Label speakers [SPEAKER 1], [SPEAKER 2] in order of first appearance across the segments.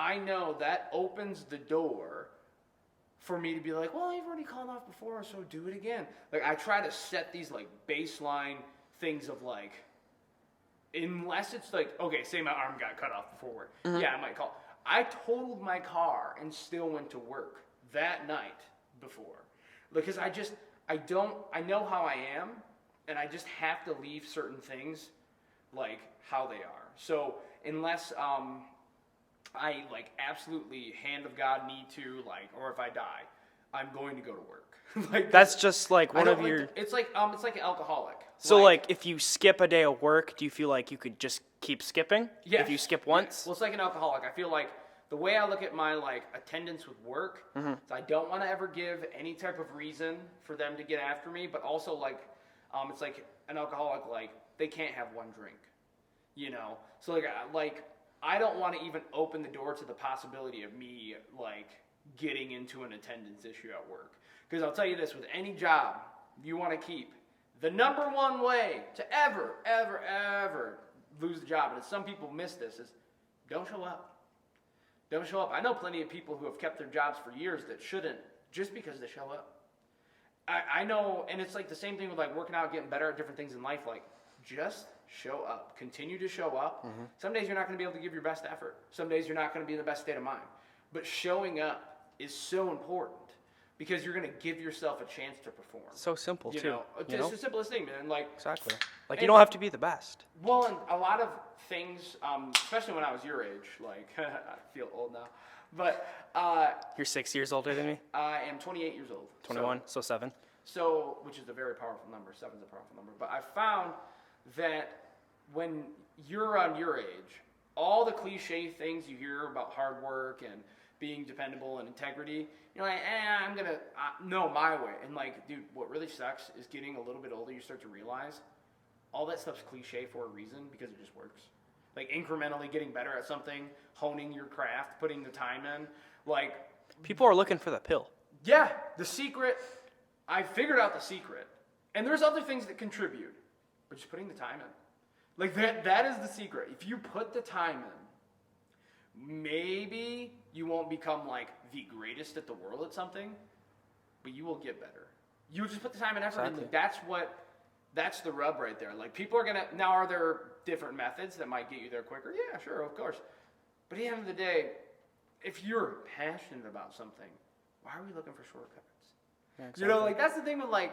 [SPEAKER 1] I know that opens the door for me to be like, well, you've already called off before, so do it again. Like, I try to set these, like, baseline things of, like, unless it's like, okay, say my arm got cut off before work. Mm-hmm. Yeah, I might call. I totaled my car and still went to work that night before. Because I know how I am, and I just have to leave certain things, like, how they are. So, unless, I, like, absolutely, hand of God, need to, like, or if I die, I'm going to go to work. Like,
[SPEAKER 2] that's just, like, one of your...
[SPEAKER 1] It's like an alcoholic.
[SPEAKER 2] So, like, if you skip a day of work, do you feel like you could just keep skipping?
[SPEAKER 1] Yes.
[SPEAKER 2] If you skip once?
[SPEAKER 1] Well, it's like an alcoholic. I feel like the way I look at my, like, attendance with work is I don't want to ever give any type of reason for them to get after me, but also, like, it's like an alcoholic, like, they can't have one drink, you know? So, like I don't want to even open the door to the possibility of me, like, getting into an attendance issue at work. Because I'll tell you this, with any job you want to keep, the number one way to ever lose the job, and some people miss this, is don't show up. Don't show up. I know plenty of people who have kept their jobs for years that shouldn't, just because they show up. I know, and it's like the same thing with, like, working out, getting better at different things in life. Like, just show up. Continue to show up. Mm-hmm. Some days you're not going to be able to give your best effort. Some days you're not going to be in the best state of mind. But showing up is so important because you're going to give yourself a chance to perform.
[SPEAKER 2] So simple,
[SPEAKER 1] too. It's the simplest thing, man. Like,
[SPEAKER 2] exactly. Like, you don't have to be the best.
[SPEAKER 1] Well, and a lot of things, especially when I was your age, like, I feel old now. But
[SPEAKER 2] you're 6 years older than me?
[SPEAKER 1] I am 28 years old.
[SPEAKER 2] 21, so 7.
[SPEAKER 1] So, which is a very powerful number. 7's a powerful number. But I found that when you're on your age, all the cliche things you hear about hard work and being dependable and integrity, you're like, I'm going to know my way. And, like, dude, what really sucks is getting a little bit older, you start to realize all that stuff's cliche for a reason because it just works. Like, incrementally getting better at something, honing your craft, putting the time in. Like,
[SPEAKER 2] people are looking for the pill.
[SPEAKER 1] Yeah, the secret. I figured out the secret. And there's other things that contribute, but just putting the time in. Like, that is the secret. If you put the time in, maybe you won't become, like, the greatest at the world at something, but you will get better. You just put the time and effort in. That's the rub right there. Like, people are going to, now are there different methods that might get you there quicker? Yeah, sure, of course. But at the end of the day, if you're passionate about something, why are we looking for shortcuts?
[SPEAKER 2] Yeah, exactly.
[SPEAKER 1] You know, like, that's the thing with, like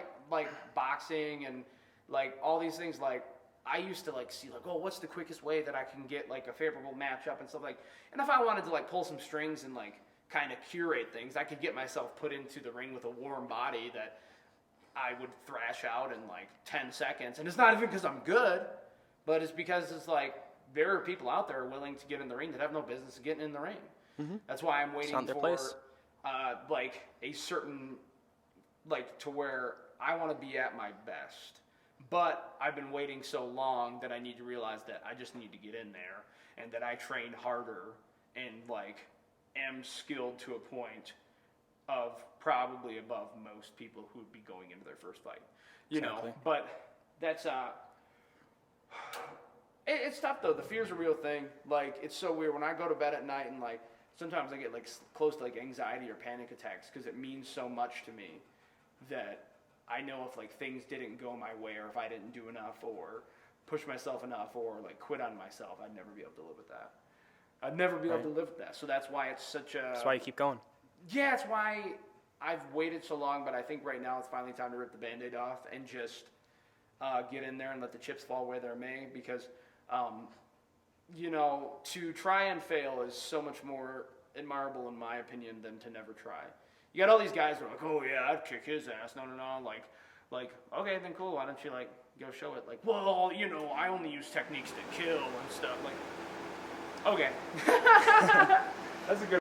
[SPEAKER 1] boxing and, like, all these things. Like, I used to, like, see, like, oh, what's the quickest way that I can get, like, a favorable matchup and stuff like. And if I wanted to, like, pull some strings and, like, kind of curate things, I could get myself put into the ring with a warm body that I would thrash out in, like, 10 seconds. And it's not even because I'm good, but it's because it's, like, there are people out there willing to get in the ring that have no business getting in the ring. Mm-hmm. That's why I'm waiting for, like, a certain, like, to where I want to be at my best. But I've been waiting so long that I need to realize that I just need to get in there and that I train harder and, like, am skilled to a point of probably above most people who would be going into their first fight. You know, but that's, it's tough though. The fear's a real thing. Like, it's so weird. When I go to bed at night and, like, sometimes I get, like, close to, like, anxiety or panic attacks because it means so much to me that I know if, like, things didn't go my way or if I didn't do enough or push myself enough or, like, quit on myself, I'd never be able to live with that. I'd never be able to live with that. So that's why it's such a...
[SPEAKER 2] That's why you keep going.
[SPEAKER 1] Yeah, it's why I've waited so long, but I think right now it's finally time to rip the Band-Aid off and just get in there and let the chips fall where they may because, you know, to try and fail is so much more admirable in my opinion than to never try. You got all these guys who are like, oh yeah, I'd kick his ass. No. Like, okay, then cool. Why don't you, like, go show it? Like, well, you know, I only use techniques to kill and stuff. Like, okay. That's a good